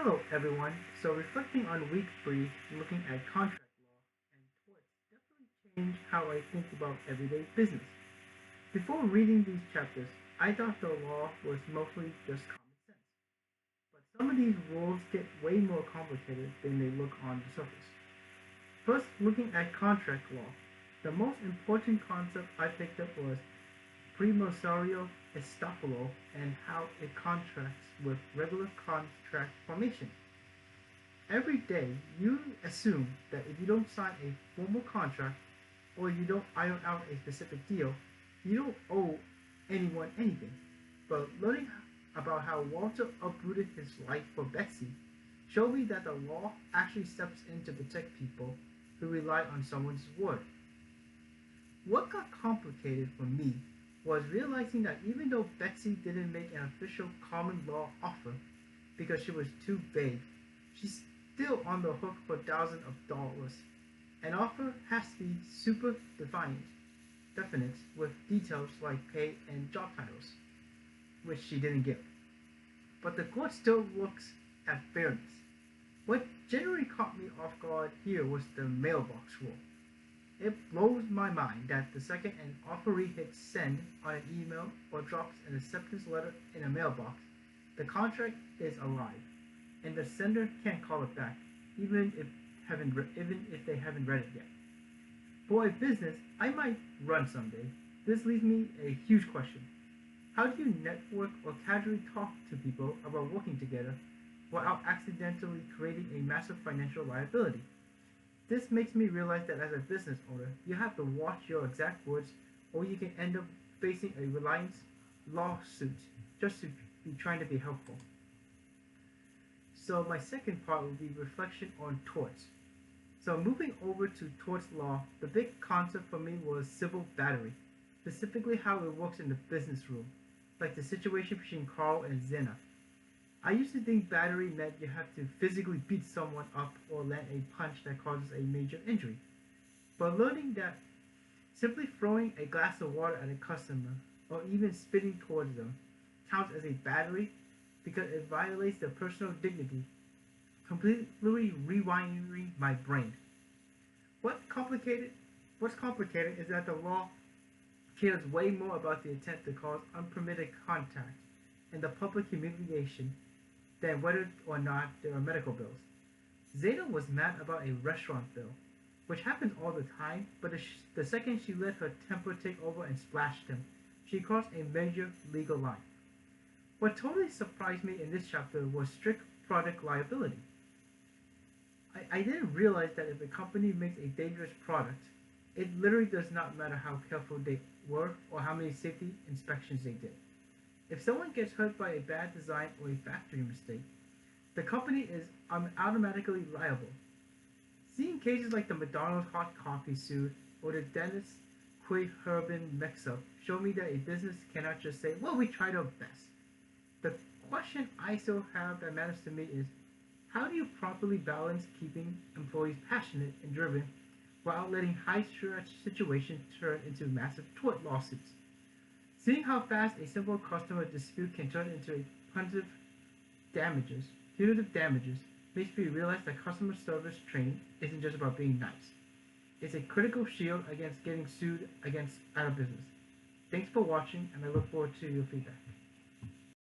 Hello everyone. So reflecting on week 3, looking at contract law and torts definitely changed how I think about everyday business. Before reading these chapters, I thought the law was mostly just common sense. But some of these rules get way more complicated than they look on the surface. First, looking at contract law, the most important concept I picked up was Primosario estoppel and how it contracts with regular contract formation. Every day, you assume that if you don't sign a formal contract or you don't iron out a specific deal, you don't owe anyone anything. But learning about how Walter uprooted his life for Betsy showed me that the law actually steps in to protect people who rely on someone's word. What got complicated for me was realizing that even though Betsy didn't make an official common law offer because she was too vague, she's still on the hook for thousands of dollars. An offer has to be super definite with details like pay and job titles, which she didn't give. But the court still looks at fairness. What generally caught me off guard here was the mailbox rule. It blows my mind that the second an offeree hits send on an email or drops an acceptance letter in a mailbox, the contract is alive, and the sender can't call it back, even if they haven't read it yet. For a business I might run someday, this leaves me a huge question. How do you network or casually talk to people about working together without accidentally creating a massive financial liability? This makes me realize that as a business owner, you have to watch your exact words or you can end up facing a reliance lawsuit just to be trying to be helpful. So my second part will be reflection on torts. So moving over to torts law, the big concept for me was civil battery, specifically how it works in the business room, like the situation between Carl and Zena. I used to think battery meant you have to physically beat someone up or land a punch that causes a major injury. But learning that simply throwing a glass of water at a customer or even spitting towards them counts as a battery because it violates their personal dignity, completely rewiring my brain. What complicated What's complicated is that the law cares way more about the intent to cause unpermitted contact and the public humiliation than whether or not there are medical bills. Zeta was mad about a restaurant bill, which happens all the time, but the second she let her temper take over and splashed him, she crossed a major legal line. What totally surprised me in this chapter was strict product liability. I didn't realize that if a company makes a dangerous product, it literally does not matter how careful they were or how many safety inspections they did. If someone gets hurt by a bad design or a factory mistake, the company is automatically liable. Seeing cases like the McDonald's hot coffee suit or the dentist Quay Herbin mix-up show me that a business cannot just say, well, we tried our best. The question I still have that matters to me is, how do you properly balance keeping employees passionate and driven while letting high-stress situations turn into massive tort lawsuits? Seeing how fast a simple customer dispute can turn into damages, punitive damages, makes me realize that customer service training isn't just about being nice. It's a critical shield against getting sued against out of business. Thanks for watching, and I look forward to your feedback.